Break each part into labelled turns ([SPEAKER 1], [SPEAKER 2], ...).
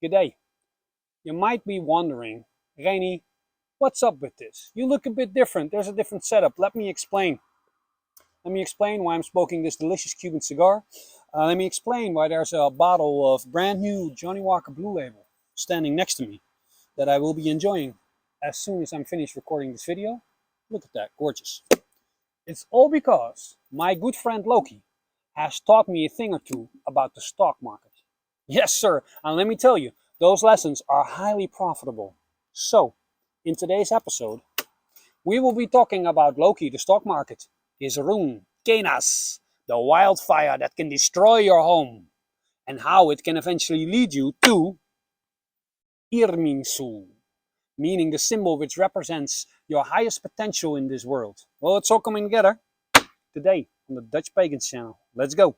[SPEAKER 1] G'day. You might be wondering, Reny, what's up with this? You look a bit different. There's a different setup. Let me explain. Let me explain why I'm smoking this delicious Cuban cigar. Let me explain why there's a bottle of brand new Johnny Walker Blue Label standing next to me that I will be enjoying as soon as I'm finished recording this video. Look at that, gorgeous. It's all because my good friend Loki has taught me a thing or two about the stock market. Yes, sir, and let me tell you, those lessons are highly profitable. So, in today's episode, we will be talking about Loki, the stock market, his rune, kenaz, the wildfire that can destroy your home, and how it can eventually lead you to Irminsul, meaning the symbol which represents your highest potential in this world. Well, it's all coming together today on the Dutch Pagans channel. Let's go.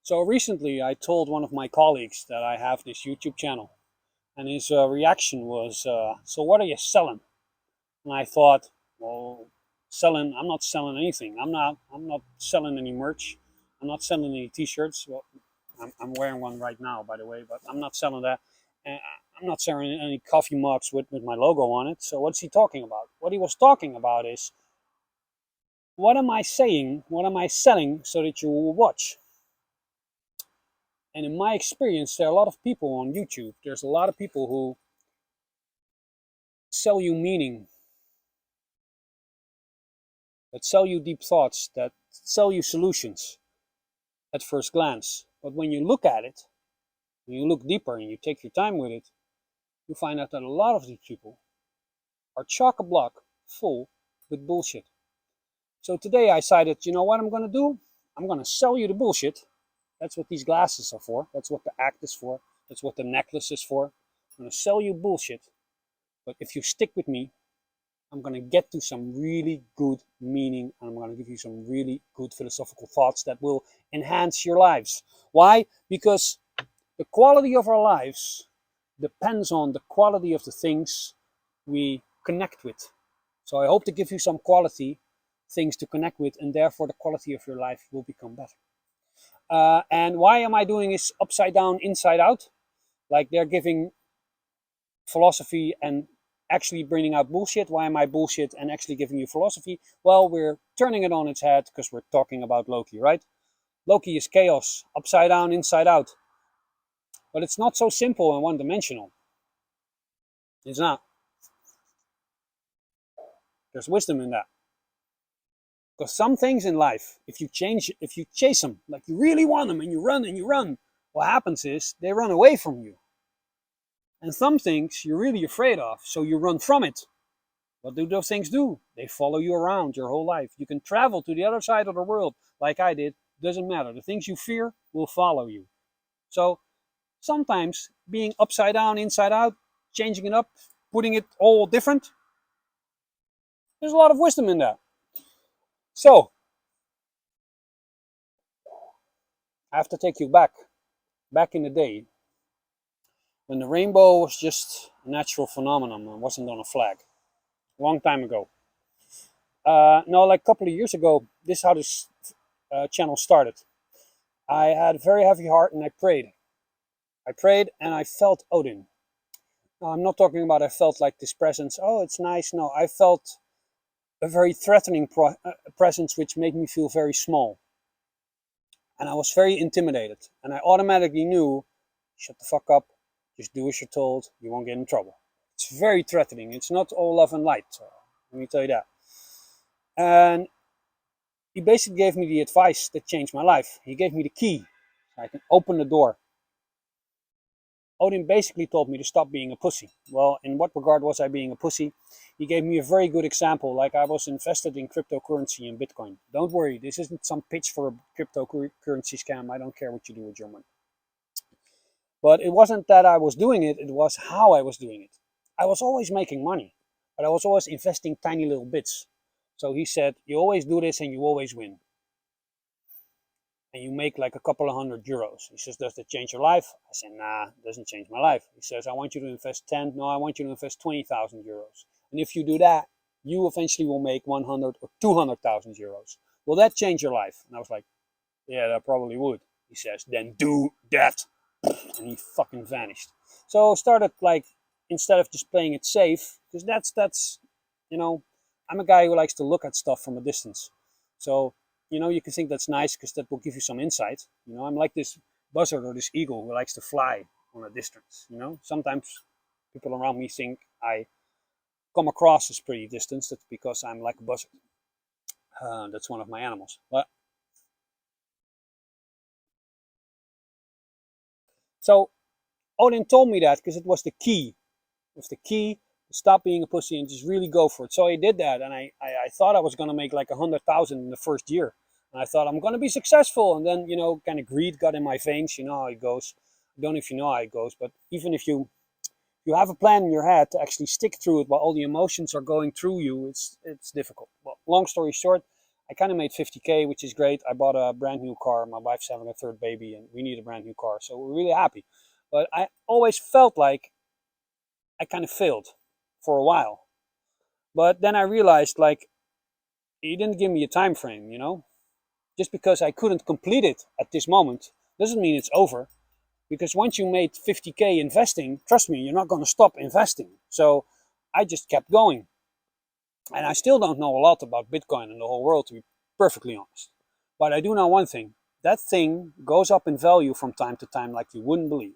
[SPEAKER 1] So recently I told one of my colleagues that I have this YouTube channel, and his reaction was, so what are you selling? And I thought, well, I'm not selling anything. I'm not selling any merch. I'm not selling any t-shirts. Well, I'm wearing one right now, by the way, but I'm not selling that. And I'm not selling any coffee mugs with my logo on it. So what's he talking about? What he was talking about is, what am I saying? What am I selling so that you will watch? And in my experience, there are a lot of people on YouTube. There's a lot of people who sell you meaning, that sell you deep thoughts, that sell you solutions at first glance. But when you look at it, when you look deeper and you take your time with it, you find out that a lot of these people are chock-a-block full with bullshit. So today I decided, you know what I'm going to do? I'm going to sell you the bullshit. That's what these glasses are for. That's what the act is for. That's what the necklace is for. I'm going to sell you bullshit. But if you stick with me, I'm going to get to some really good meaning, and I'm going to give you some really good philosophical thoughts that will enhance your lives. Why? Because the quality of our lives depends on the quality of the things we connect with. So I hope to give you some quality things to connect with, and therefore the quality of your life will become better. And why am I doing this upside down, inside out? Like they're giving philosophy and actually bringing out bullshit. Why am I bullshit and actually giving you philosophy? Well, we're turning it on its head because we're talking about Loki, right? Loki is chaos, upside down, inside out. But it's not so simple and one-dimensional. It's not. There's wisdom in that. Because some things in life, if you chase them, like you really want them and you run, what happens is they run away from you. And some things you're really afraid of, so you run from it. What do those things do? They follow you around your whole life. You can travel to the other side of the world like I did. Doesn't matter. The things you fear will follow you. So sometimes being upside down, inside out, changing it up, putting it all different, there's a lot of wisdom in that. So I have to take you back in the day when the rainbow was just a natural phenomenon and wasn't on a flag. A long time ago. No, like a couple of years ago, this is how this channel started. I had a very heavy heart and I prayed. I prayed and I felt Odin. Now, I'm not talking about I felt like this presence, oh, it's nice. No, I felt a very threatening presence which made me feel very small. And I was very intimidated. And I automatically knew, shut the fuck up, just do as you're told, you won't get in trouble. It's very threatening. It's not all love and light. So let me tell you that. And he basically gave me the advice that changed my life. He gave me the key. So I can open the door. Odin basically told me to stop being a pussy. Well, in what regard was I being a pussy? He gave me a very good example, like I was invested in cryptocurrency and Bitcoin. Don't worry, this isn't some pitch for a cryptocurrency scam. I don't care what you do with your money. But it wasn't that I was doing it, it was how I was doing it. I was always making money, but I was always investing tiny little bits. So he said, you always do this and you always win. And you make like a couple of €100. He says, does that change your life? I said, nah, it doesn't change my life. He says, I want you to invest 10. No, I want you to invest €20,000. And if you do that, you eventually will make 100 or 200,000 euros. Will that change your life? And I was like, yeah, that probably would. He says, then do that. And he fucking vanished. So I started like, instead of just playing it safe, because that's, you know, I'm a guy who likes to look at stuff from a distance. So, you know, you can think that's nice because that will give you some insight. You know, I'm like this buzzard or this eagle who likes to fly on a distance. You know, sometimes people around me think I come across as pretty distant. That's because I'm like a buzzard. That's one of my animals. But so Odin told me that because it was the key. It was the key to stop being a pussy and just really go for it. So I did that, and I thought I was going to make like 100,000 in the first year. And I thought I'm going to be successful. And then, you know, kind of greed got in my veins. You know how it goes. I don't know if you know how it goes, but even if you have a plan in your head to actually stick through it while all the emotions are going through you, it's difficult. Well, long story short, I kind of made 50K, which is great. I bought a brand new car. My wife's having a third baby, and we need a brand new car. So we're really happy. But I always felt like I kind of failed for a while. But then I realized, like, he didn't give me a time frame, you know? Just because I couldn't complete it at this moment doesn't mean it's over. Because once you made 50K investing, trust me, you're not going to stop investing. So I just kept going. And I still don't know a lot about Bitcoin and the whole world, to be perfectly honest. But I do know one thing. That thing goes up in value from time to time like you wouldn't believe.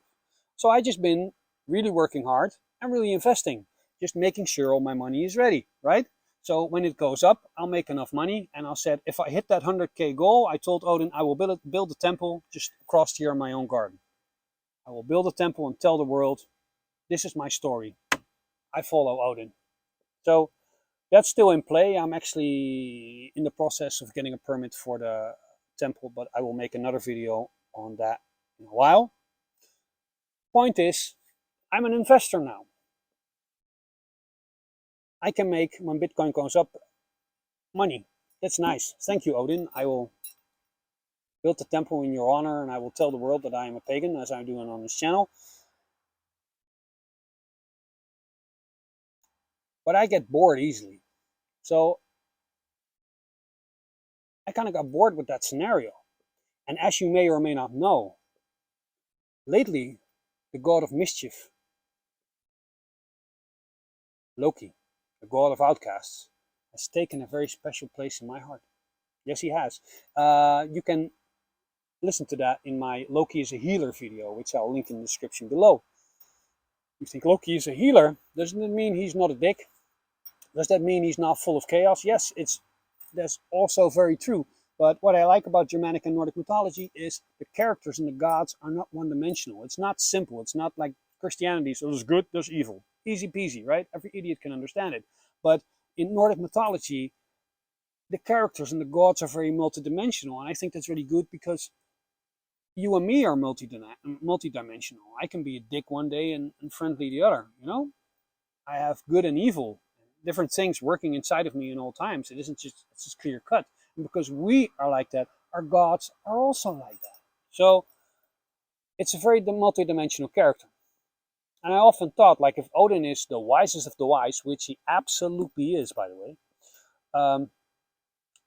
[SPEAKER 1] So I just been really working hard and really investing. Just making sure all my money is ready, right? So when it goes up, I'll make enough money. And I said, if I hit that 100K goal, I told Odin, I will build a temple just across here in my own garden. I will build a temple and tell the world, this is my story. I follow Odin. So that's still in play. I'm actually in the process of getting a permit for the temple, but I will make another video on that in a while. Point is, I'm an investor now. I can make, when Bitcoin goes up, money. That's nice. Thank you, Odin. I will build a temple in your honor, and I will tell the world that I am a pagan, as I'm doing on this channel. But I get bored easily. So I kind of got bored with that scenario. And as you may or may not know, lately, the god of mischief, Loki, the god of outcasts, has taken a very special place in my heart. Yes, he has. You can listen to that in my Loki is a healer video, which I'll link in the description below. You think Loki is a healer? Doesn't it mean he's not a dick? Does that mean he's not full of chaos? Yes, that's also very true. But what I like about Germanic and Nordic mythology is the characters and the gods are not one-dimensional. It's not simple. It's not like Christianity, so there's good, there's evil. Easy peasy, right? Every idiot can understand it. But in Nordic mythology, the characters and the gods are very multidimensional. And I think that's really good because you and me are multidimensional. I can be a dick one day and friendly the other, you know? I have good and evil, different things working inside of me in all times. It's just clear cut. And because we are like that, our gods are also like that. So it's a very multidimensional character. And I often thought, like, if Odin is the wisest of the wise, which he absolutely is, by the way,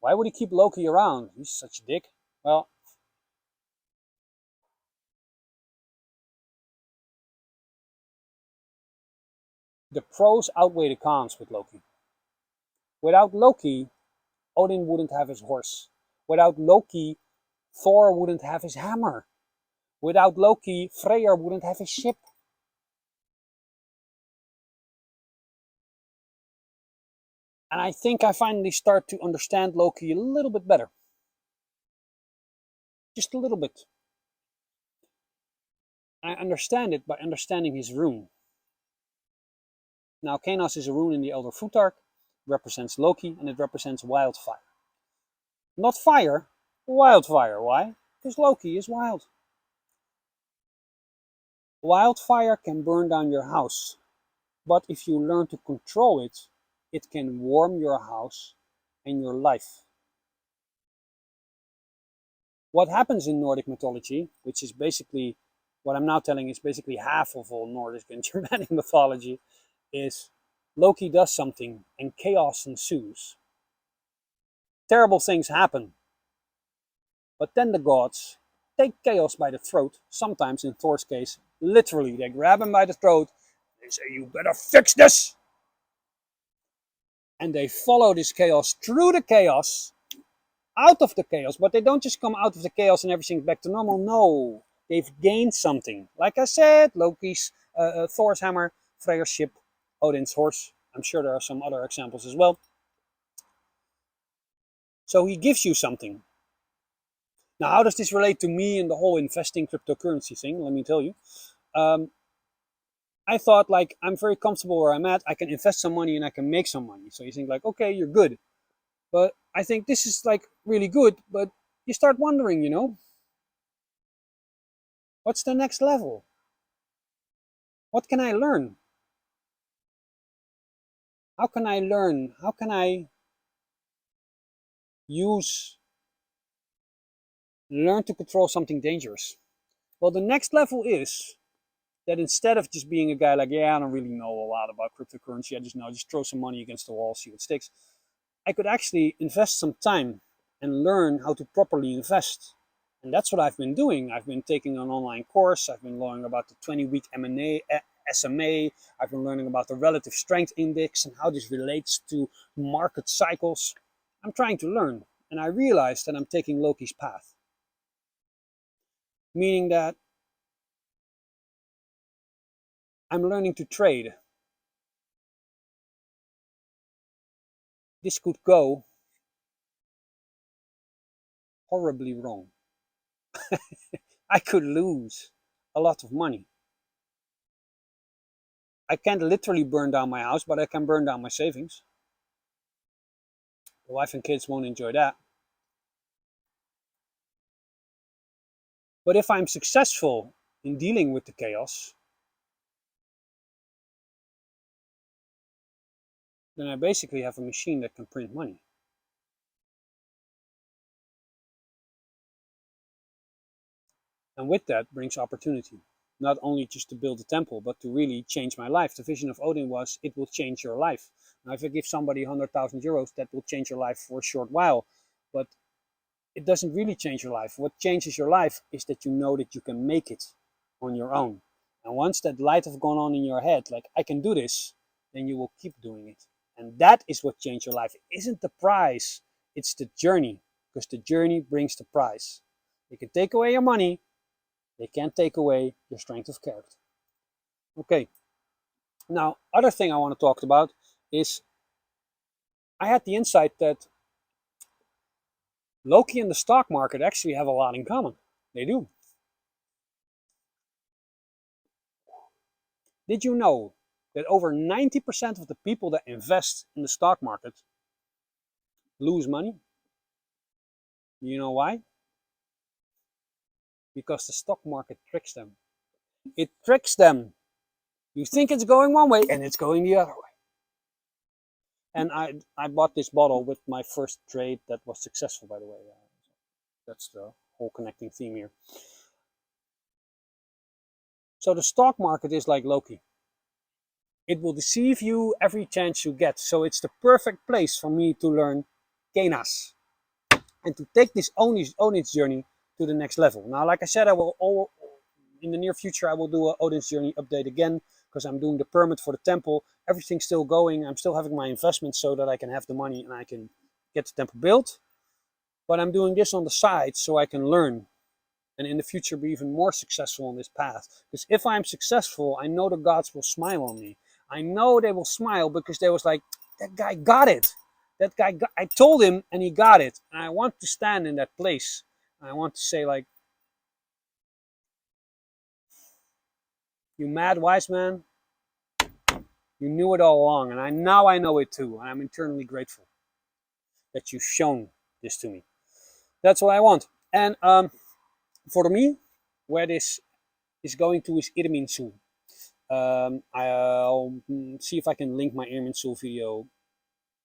[SPEAKER 1] why would he keep Loki around? He's such a dick. Well, the pros outweigh the cons with Loki. Without Loki, Odin wouldn't have his horse. Without Loki, Thor wouldn't have his hammer. Without Loki, Freyr wouldn't have his ship. And I think I finally start to understand Loki a little bit better. Just a little bit. I understand it by understanding his rune. Now, kenaz is a rune in the Elder Futhark, represents Loki, and it represents wildfire. Not fire, wildfire. Why? Because Loki is wild. Wildfire can burn down your house, but if you learn to control it, it can warm your house and your life. What happens in Nordic mythology, which is basically, what I'm now telling is basically half of all Nordic and Germanic mythology, is Loki does something and chaos ensues. Terrible things happen. But then the gods take chaos by the throat, sometimes in Thor's case, literally. They grab him by the throat, they say, you better fix this! And they follow this chaos through the chaos, out of the chaos, but they don't just come out of the chaos and everything's back to normal. No, they've gained something. Like I said, Loki's, Thor's hammer, Freya's ship, Odin's horse. I'm sure there are some other examples as well. So he gives you something. Now, how does this relate to me and the whole investing cryptocurrency thing? Let me tell you. I thought, like, I'm very comfortable where I'm at. I can invest some money and I can make some money. So you think like, okay, you're good. But I think this is like really good, but you start wondering, you know, what's the next level? What can I learn? How can I learn? How can I learn to control something dangerous? Well, the next level is that instead of just being a guy like, yeah, I don't really know a lot about cryptocurrency, I just know, just throw some money against the wall, see what sticks. I could actually invest some time and learn how to properly invest. And that's what I've been doing. I've been taking an online course. I've been learning about the 20-week SMA. I've been learning about the relative strength index and how this relates to market cycles. I'm trying to learn. And I realized that I'm taking Loki's path. Meaning that I'm learning to trade. This could go horribly wrong. I could lose a lot of money. I can't literally burn down my house, but I can burn down my savings. The wife and kids won't enjoy that. But if I'm successful in dealing with the chaos, then I basically have a machine that can print money. And with that brings opportunity. Not only just to build a temple, but to really change my life. The vision of Odin was, it will change your life. Now, if I give somebody 100,000 euros, that will change your life for a short while. But it doesn't really change your life. What changes your life is that you know that you can make it on your own. And once that light has gone on in your head, like, I can do this, then you will keep doing it. And that is what changed your life. It isn't the prize, it's the journey. Because the journey brings the prize. They can take away your money, they can't take away your strength of character. Okay. Now, other thing I want to talk about is I had the insight that Loki and the stock market actually have a lot in common. They do. Did you know that over 90% of the people that invest in the stock market lose money? You know why? Because the stock market tricks them. It tricks them. You think it's going one way and it's going the other way. And I bought this bottle with my first trade that was successful, by the way. That's the whole connecting theme here. So the stock market is like Loki. It will deceive you every chance you get. So it's the perfect place for me to learn kenaz and to take this Odin's journey to the next level. Now, like I said, in the near future, I will do an Odin's journey update again because I'm doing the permit for the temple. Everything's still going. I'm still having my investments so that I can have the money and I can get the temple built. But I'm doing this on the side so I can learn and in the future be even more successful on this path. Because if I'm successful, I know the gods will smile on me. I know they will smile because they was like, that guy got it. That guy, I told him and he got it. And I want to stand in that place. And I want to say like, You mad wise man, you knew it all along, and now I know it too, and I'm eternally grateful that you've shown this to me. That's what I want. And for me, where this is going to is Irminsul. I'll see if I can link my Irminsul video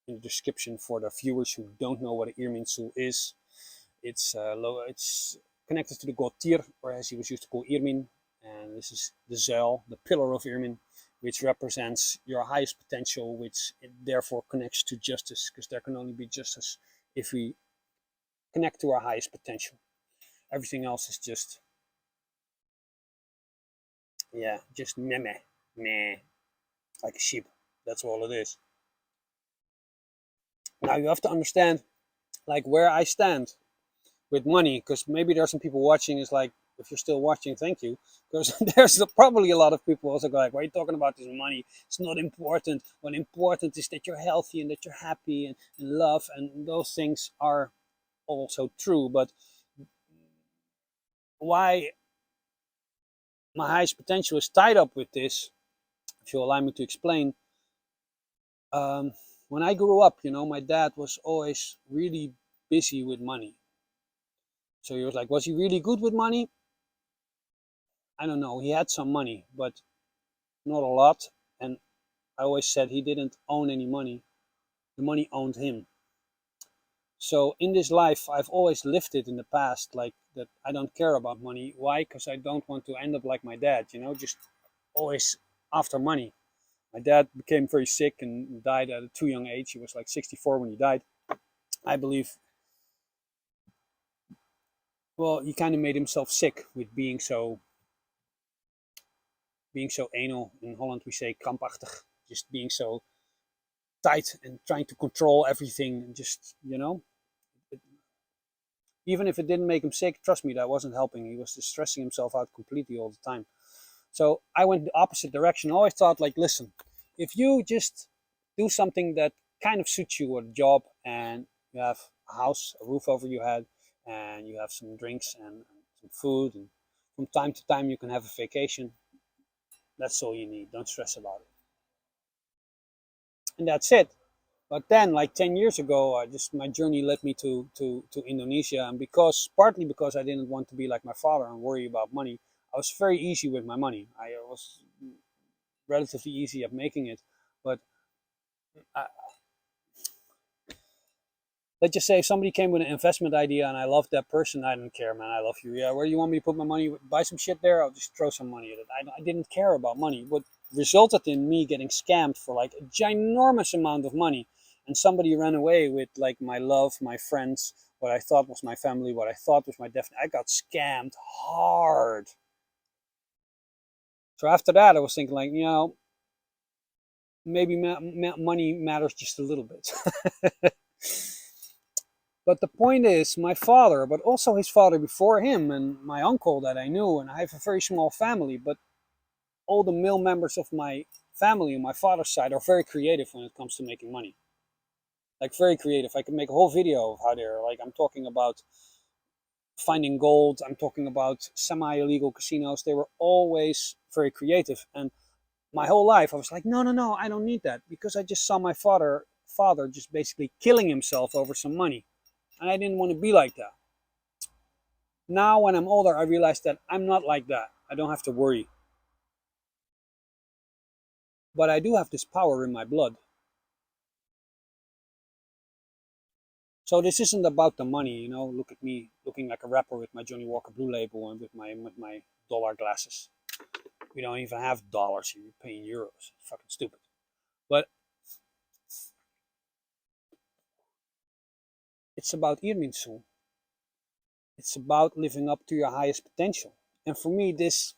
[SPEAKER 1] in the description for the viewers who don't know what an Irminsul is. It's connected to the god Tyr, or as he was used to call Irmin, and this is the Zuil, the pillar of Irmin, which represents your highest potential, which therefore connects to justice, because there can only be justice if we connect to our highest potential. Everything else is just, yeah, just meh, like a sheep. That's all it is. Now you have to understand, like, where I stand with money, because maybe there are some people watching. Is like, if you're still watching, thank you, because there's probably a lot of people also like, why are you talking about this money? It's not important. What important is that you're healthy and that you're happy and love, and those things are also true. But why my highest potential is tied up with this, if you allow me to explain. When I grew up, my dad was always really busy with money. So he was like, was he really good with money? I don't know. He had some money, but not a lot. And I always said he didn't own any money. The money owned him. So in this life, I've always lived it in the past, like that I don't care about money. Why? Because I don't want to end up like my dad, just always after money. My dad became very sick and died at a too young age. He was like 64 when he died. I believe, well, he kind of made himself sick with being so anal. In Holland we say krampachtig, just being so tight and trying to control everything, and just, even if it didn't make him sick, trust me, that wasn't helping. He was just stressing himself out completely all the time. So I went the opposite direction. I always thought, like, listen, if you just do something that kind of suits you, a job, and you have a house, a roof over your head, and you have some drinks and some food, and from time to time you can have a vacation, that's all you need. Don't stress about it. And that's it. But then, like 10 years ago, my journey led me to Indonesia, and partly because I didn't want to be like my father and worry about money, I was very easy with my money. I was relatively easy at making it, but let's just say if somebody came with an investment idea and I loved that person, I didn't care, man. I love you. Yeah, where do you want me to put my money? Buy some shit there? I'll just throw some money at it. I didn't care about money. What resulted in me getting scammed for like a ginormous amount of money, and somebody ran away with like my love, my friends, what I thought was my family, what I thought was my destiny. I got scammed hard. So after that, I was thinking, like, maybe money matters just a little bit. But the point is, my father, but also his father before him, and my uncle that I knew, and I have a very small family, but all the male members of my family on my father's side are very creative when it comes to making money. Like, very creative. I can make a whole video of how they're, like, I'm talking about finding gold, I'm talking about semi-illegal casinos. They were always very creative. And my whole life I was like, no, I don't need that, because I just saw my father just basically killing himself over some money, and I didn't want to be like that. Now when I'm older, I realize that I'm not like that. I don't have to worry, but I do have this power in my blood. So this isn't about the money, look at me looking like a rapper with my Johnny Walker Blue Label and with my dollar glasses. We don't even have dollars here, we pay in euros. It's fucking stupid. But it's about Irminsul. It's about living up to your highest potential. And for me, this,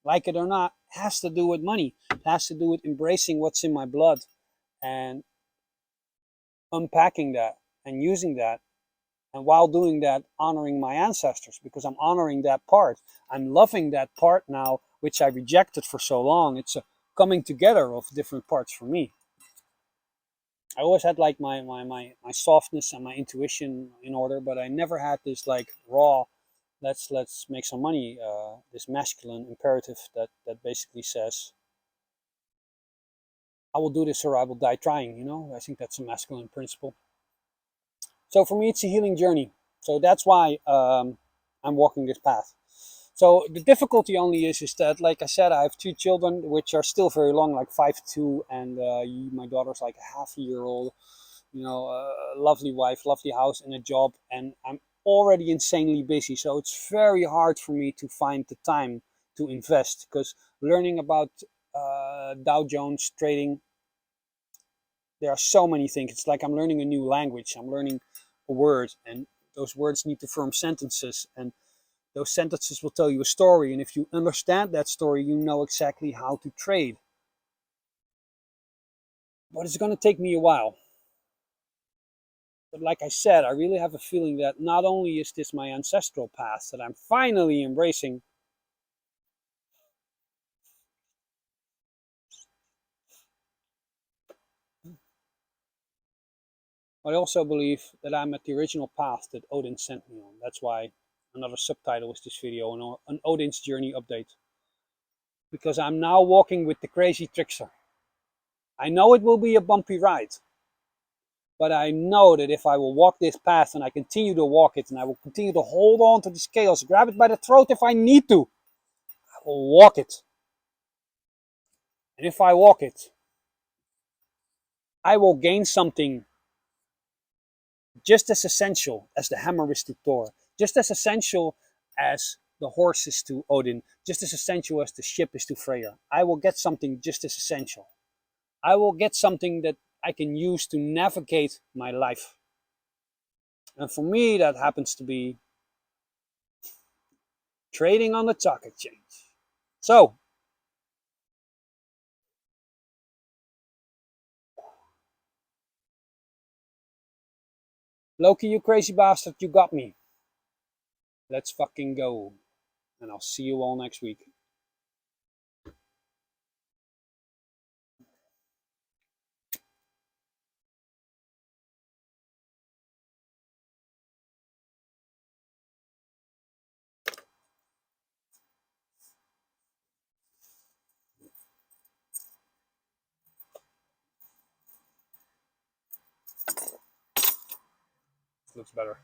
[SPEAKER 1] like it or not, has to do with money. It has to do with embracing what's in my blood and unpacking that and using that. And while doing that, honoring my ancestors, because I'm honoring that part. I'm loving that part now, which I rejected for so long. It's a coming together of different parts for me. I always had like my softness and my intuition in order, but I never had this like raw let's make some money. This masculine imperative that basically says, I will do this or I will die trying. You know, I think that's a masculine principle. So for me, it's a healing journey. So that's why I'm walking this path. So the difficulty only is that, like I said, I have two children, which are still very long, like 5'2", and my daughter's like a half a year old. You know, a lovely wife, lovely house, and a job, and I'm already insanely busy. So it's very hard for me to find the time to invest, because learning about Dow Jones trading, there are so many things. It's like I'm learning a new language. I'm learning a word, and those words need to form sentences, and those sentences will tell you a story. And if you understand that story, you know exactly how to trade. But it's going to take me a while. But like I said, I really have a feeling that not only is this my ancestral past that I'm finally embracing, I also believe that I'm at the original path that Odin sent me on. That's why another subtitle is this video, an Odin's journey update. Because I'm now walking with the crazy trickster. I know it will be a bumpy ride, but I know that if I will walk this path and I continue to walk it, and I will continue to hold on to the scales, grab it by the throat if I need to, I will walk it. And if I walk it, I will gain something just as essential as the hammer is to Thor, just as essential as the horse is to Odin, just as essential as the ship is to Freya. I will get something just as essential. I will get something that I can use to navigate my life. And for me, that happens to be trading on the stock exchange. So, Loki, you crazy bastard, you got me. Let's fucking go. And I'll see you all next week. Looks better.